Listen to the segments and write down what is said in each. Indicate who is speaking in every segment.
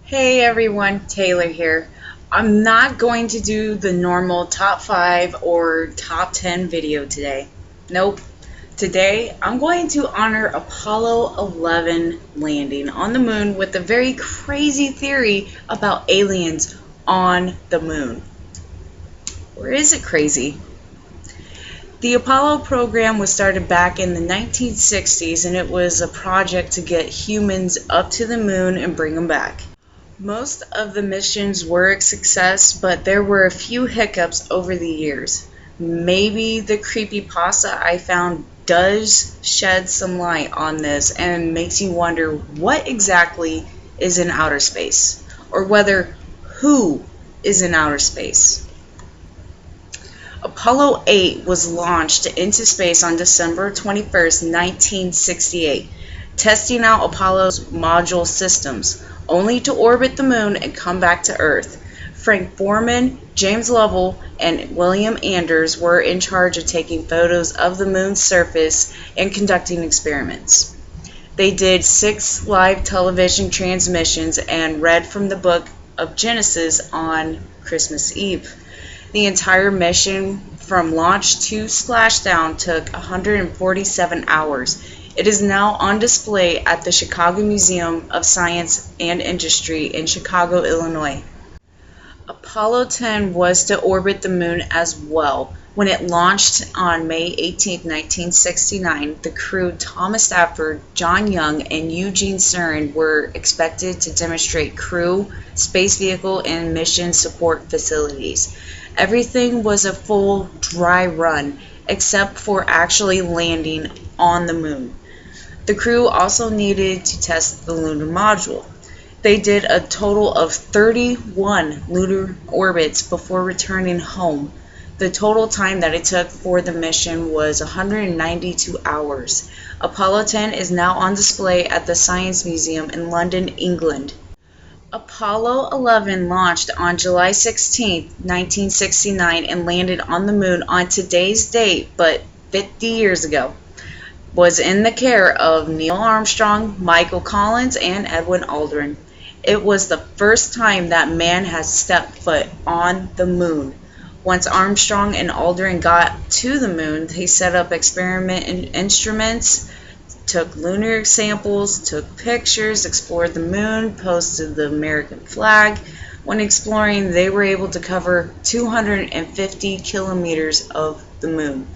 Speaker 1: Hey everyone, Taylor here. I'm not going to do the normal top 5 or top 10 video today. Nope. Today I'm going to honor Apollo 11 landing on the moon with a very crazy theory about aliens on the moon. Or is it crazy? The Apollo program was started back in the 1960s, and it was a project to get humans up to the moon and bring them back. Most of the missions were a success, but there were a few hiccups over the years. Maybe the creepypasta I found does shed some light on this and makes you wonder what exactly is in outer space, or whether who is in outer space. Apollo 8 was launched into space on December 21st, 1968, testing out Apollo's module systems, only to orbit the moon and come back to Earth. Frank Borman, James Lovell, and William Anders were in charge of taking photos of the moon's surface and conducting experiments. They did 6 live television transmissions and read from the book of Genesis on Christmas Eve. The entire mission from launch to splashdown took 147 hours. It is now on display at the Chicago Museum of Science and Industry in Chicago, Illinois. Apollo 10 was to orbit the moon as well. When it launched on May 18, 1969, the crew Thomas Stafford, John Young, and Eugene Cernan were expected to demonstrate crew, space vehicle, and mission support facilities. Everything was a full dry run, except for actually landing on the moon. The crew also needed to test the lunar module. They did a total of 31 lunar orbits before returning home. The total time that it took for the mission was 192 hours. Apollo 10 is now on display at the Science Museum in London, England. Apollo 11 launched on July 16, 1969 and landed on the moon on today's date, but 50 years ago. Was in the care of Neil Armstrong, Michael Collins, and Edwin Aldrin. It was the first time that man has stepped foot on the moon. Once Armstrong and Aldrin got to the moon, they set up experiment instruments, took lunar samples, took pictures, explored the moon, posted the American flag. When exploring, they were able to cover 250 kilometers of the moon.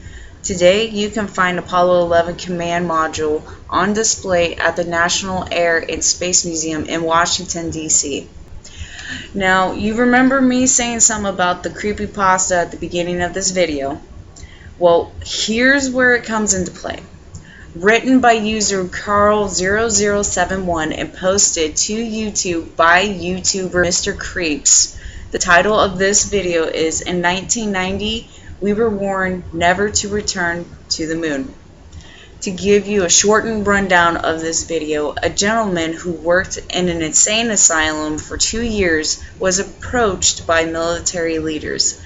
Speaker 1: Today, you can find Apollo 11 command module on display at the National Air and Space Museum in Washington, D.C. Now, you remember me saying something about the creepypasta at the beginning of this video? Well, here's where it comes into play. Written by user Carl0071 and posted to YouTube by YouTuber Mr. Creeps. The title of this video is In 1990, We Were Warned Never to Return to the Moon. To give you a shortened rundown of this video, a gentleman who worked in an insane asylum for 2 years was approached by military leaders.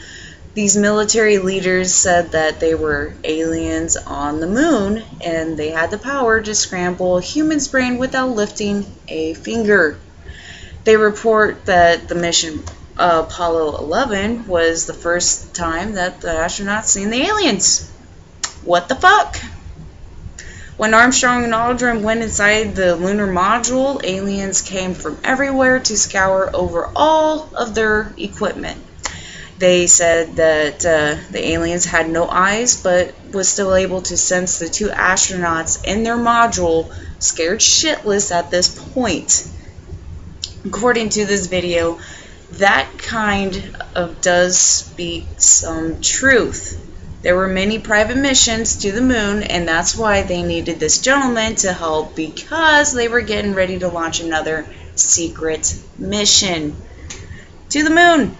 Speaker 1: These military leaders said that they were aliens on the moon and they had the power to scramble a human's brain without lifting a finger. They report that the mission Apollo 11 was the first time that the astronauts seen the aliens. What the fuck? When Armstrong and Aldrin went inside the lunar module, aliens came from everywhere to scour over all of their equipment. They said that the aliens had no eyes, but was still able to sense the 2 astronauts in their module, scared shitless at this point. According to this video, that kind of does speak some truth. There were many private missions to the moon, and that's why they needed this gentleman to help, because they were getting ready to launch another secret mission to the moon.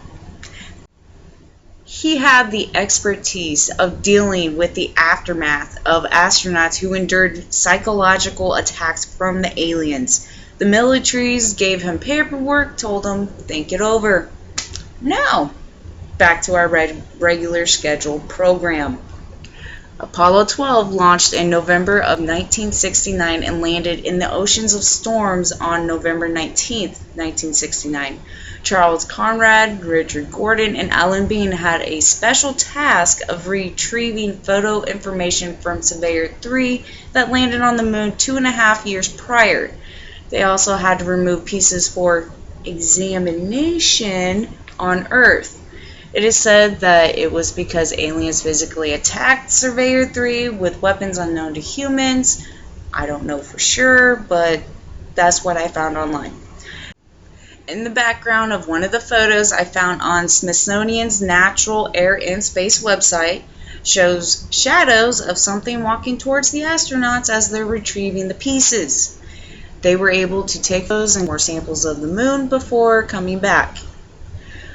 Speaker 1: He had the expertise of dealing with the aftermath of astronauts who endured psychological attacks from the aliens. The militaries gave him paperwork, told him, think it over. Now, back to our regular scheduled program. Apollo 12 launched in November of 1969 and landed in the Oceans of Storms on November 19, 1969. Charles Conrad, Richard Gordon, and Alan Bean had a special task of retrieving photo information from Surveyor 3 that landed on the moon 2.5 years prior. They also had to remove pieces for examination on Earth. It is said that it was because aliens physically attacked Surveyor 3 with weapons unknown to humans. I don't know for sure, but that's what I found online. In the background of one of the photos I found on Smithsonian's Natural Air and Space website shows shadows of something walking towards the astronauts as they're retrieving the pieces. They were able to take those and more samples of the moon before coming back.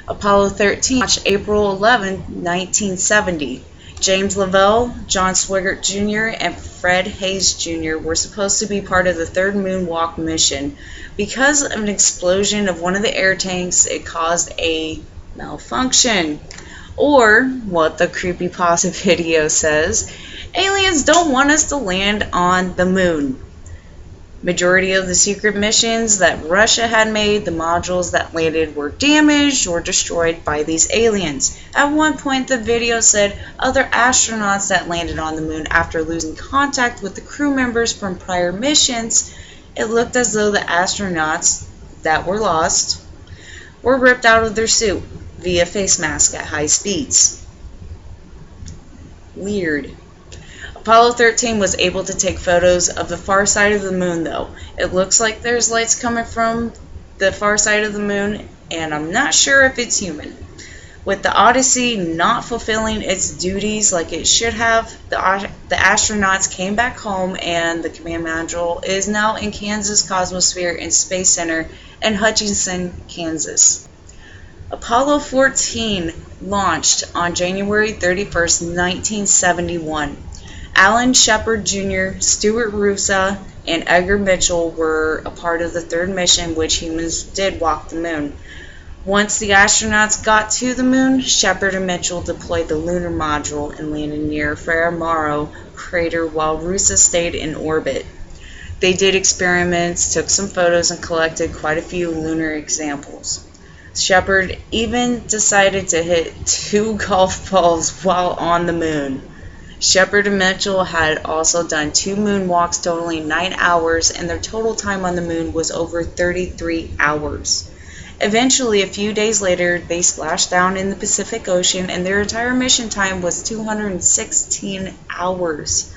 Speaker 1: Apollo 13 launched April 11, 1970. James Lovell, John Swigert Jr., and Fred Haise Jr. were supposed to be part of the third moonwalk mission. Because of an explosion of one of the air tanks, it caused a malfunction. Or, what the creepypasta video says, aliens don't want us to land on the moon. Majority of the secret missions that Russia had made, the modules that landed were damaged or destroyed by these aliens. At one point the video said other astronauts that landed on the moon after losing contact with the crew members from prior missions, it looked as though the astronauts that were lost were ripped out of their suit via face mask at high speeds. Weird. Apollo 13 was able to take photos of the far side of the moon though. It looks like there's lights coming from the far side of the moon, and I'm not sure if it's human. With the Odyssey not fulfilling its duties like it should have, the astronauts came back home, and the command module is now in Kansas Cosmosphere and Space Center in Hutchinson, Kansas. Apollo 14 launched on January 31st, 1971. Alan Shepard Jr., Stuart Roosa, and Edgar Mitchell were a part of the third mission, which humans did walk the moon. Once the astronauts got to the moon, Shepard and Mitchell deployed the lunar module and landed near Frere Maro crater while Roosa stayed in orbit. They did experiments, took some photos, and collected quite a few lunar examples. Shepard even decided to hit 2 golf balls while on the moon. Shepard and Mitchell had also done 2 moonwalks totaling 9 hours, and their total time on the moon was over 33 hours. Eventually, a few days later, they splashed down in the Pacific Ocean, and their entire mission time was 216 hours.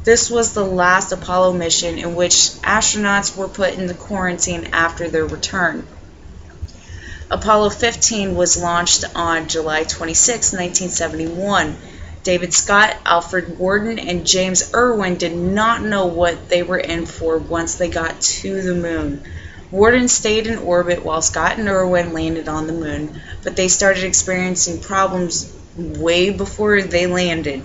Speaker 1: This was the last Apollo mission in which astronauts were put into quarantine after their return. Apollo 15 was launched on July 26, 1971. David Scott, Alfred Worden, and James Irwin did not know what they were in for once they got to the moon. Worden stayed in orbit while Scott and Irwin landed on the moon, but they started experiencing problems way before they landed.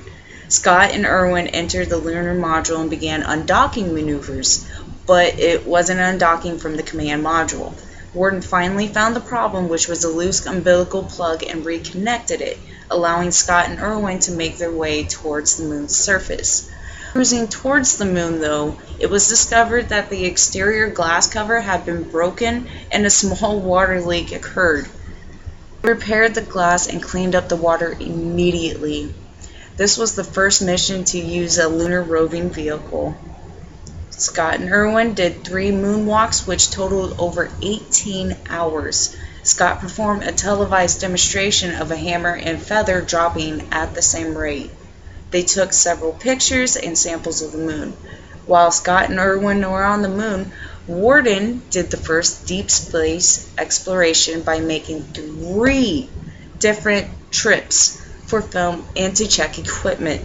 Speaker 1: Scott and Irwin entered the lunar module and began undocking maneuvers, but it wasn't undocking from the command module. Worden finally found the problem, which was a loose umbilical plug, and reconnected it, allowing Scott and Irwin to make their way towards the moon's surface. Cruising towards the moon, though, it was discovered that the exterior glass cover had been broken and a small water leak occurred. They repaired the glass and cleaned up the water immediately. This was the first mission to use a lunar roving vehicle. Scott and Irwin did 3 moonwalks, which totaled over 18 hours. Scott performed a televised demonstration of a hammer and feather dropping at the same rate. They took several pictures and samples of the moon. While Scott and Irwin were on the moon, Worden did the first deep space exploration by making 3 different trips for film and to check equipment.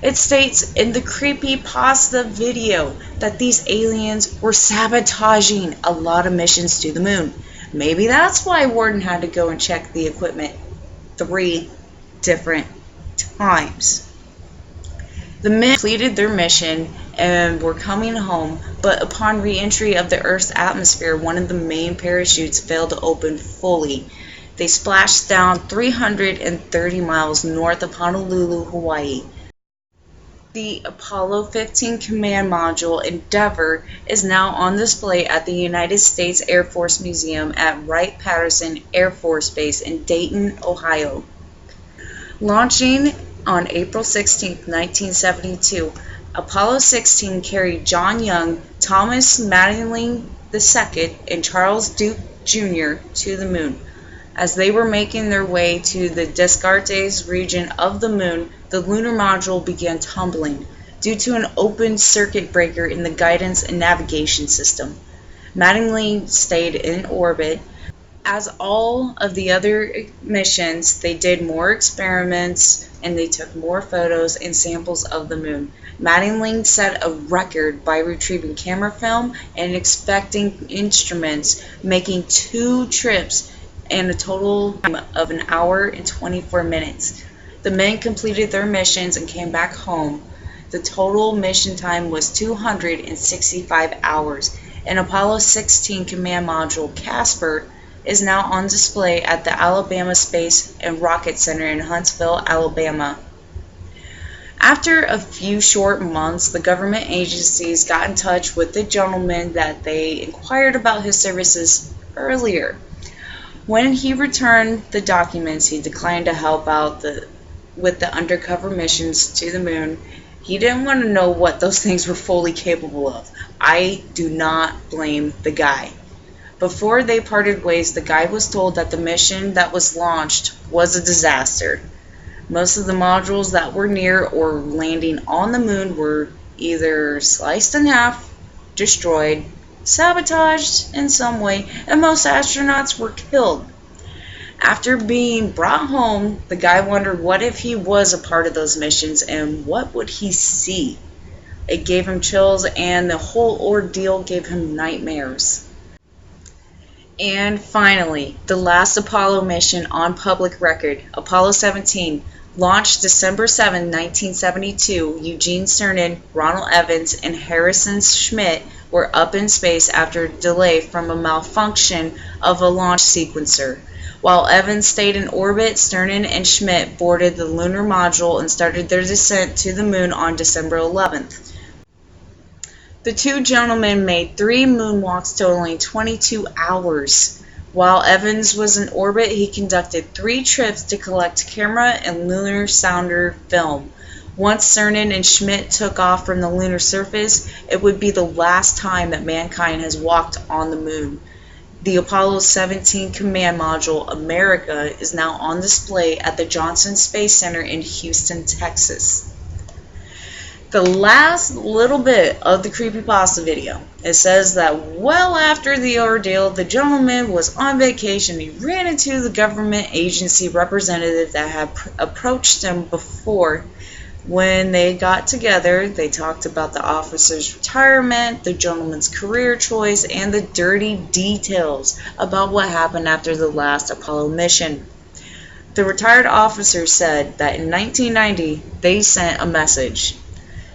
Speaker 1: It states in the creepypasta video that these aliens were sabotaging a lot of missions to the moon. Maybe that's why Worden had to go and check the equipment 3 different times. The men completed their mission and were coming home, but upon re-entry of the Earth's atmosphere, one of the main parachutes failed to open fully. They splashed down 330 miles north of Honolulu, Hawaii. The Apollo 15 command module Endeavour is now on display at the United States Air Force Museum at Wright-Patterson Air Force Base in Dayton, Ohio. Launching on April 16, 1972, Apollo 16 carried John Young, Thomas Mattingly II, and Charles Duke Jr. to the Moon. As they were making their way to the Descartes region of the Moon, the lunar module began tumbling due to an open circuit breaker in the guidance and navigation system. Mattingly stayed in orbit. As all of the other missions, they did more experiments and they took more photos and samples of the Moon. Mattingly set a record by retrieving camera film and inspecting instruments, making 2 trips and a total time of 1 hour and 24 minutes. The men completed their missions and came back home. The total mission time was 265 hours. An Apollo 16 command module, Casper, is now on display at the Alabama Space and Rocket Center in Huntsville, Alabama. After a few short months, the government agencies got in touch with the gentleman that they inquired about his services earlier. When he returned the documents, he declined to help out with the undercover missions to the Moon. He didn't want to know what those things were fully capable of. I do not blame the guy. Before they parted ways, the guy was told that the mission that was launched was a disaster. Most of the modules that were near or landing on the Moon were either sliced in half, destroyed, sabotaged in some way, and most astronauts were killed. After being brought home, the guy wondered what if he was a part of those missions and what would he see. It gave him chills and the whole ordeal gave him nightmares. And finally, the last Apollo mission on public record, Apollo 17, launched December 7, 1972. Eugene Cernan, Ronald Evans, and Harrison Schmitt were up in space after a delay from a malfunction of a launch sequencer. While Evans stayed in orbit, Cernan and Schmitt boarded the lunar module and started their descent to the Moon on December 11th. The 2 gentlemen made 3 moonwalks totaling 22 hours. While Evans was in orbit, he conducted 3 trips to collect camera and lunar sounder film. Once Cernan and Schmitt took off from the lunar surface, it would be the last time that mankind has walked on the Moon. The Apollo 17 command module, America, is now on display at the Johnson Space Center in Houston, Texas. The last little bit of the creepypasta video, it says that well after the ordeal, the gentleman was on vacation. He ran into the government agency representative that had approached him before. When they got together, they talked about the officer's retirement, the gentleman's career choice, and the dirty details about what happened after the last Apollo mission. The retired officer said that in 1990, they sent a message.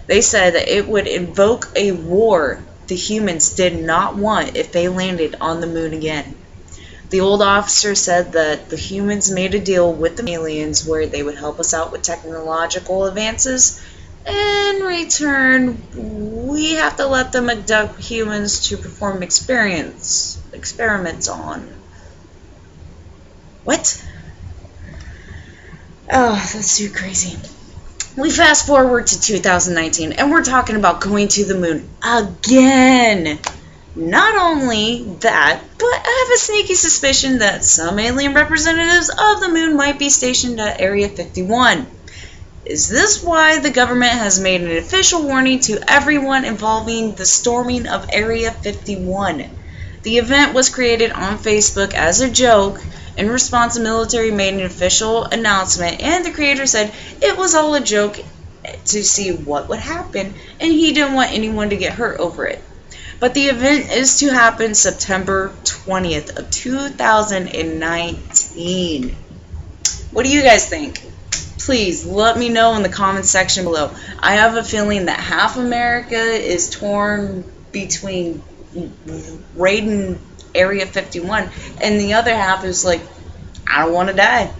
Speaker 1: They said that it would invoke a war the humans did not want if they landed on the Moon again. The old officer said that the humans made a deal with the aliens where they would help us out with technological advances. In return, we have to let them abduct humans to perform experiments on. What? Oh, that's too crazy. We fast forward to 2019 and we're talking about going to the Moon again. Not only that, but I have a sneaky suspicion that some alien representatives of the Moon might be stationed at Area 51. Is this why the government has made an official warning to everyone involving the storming of Area 51? The event was created on Facebook as a joke. In response, the military made an official announcement, and the creator said it was all a joke to see what would happen, and he didn't want anyone to get hurt over it. But the event is to happen September 20th of 2019. What do you guys think? Please let me know in the comments section below. I have a feeling that half America is torn between raiding Area 51 and the other half is like, I don't want to die.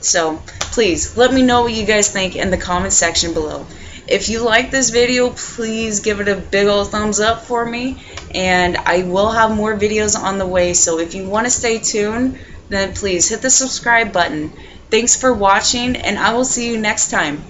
Speaker 1: So please let me know what you guys think in the comment section below. If you like this video, please give it a big old thumbs up for me, and I will have more videos on the way, so if you want to stay tuned, then please hit the subscribe button. Thanks for watching, and I will see you next time.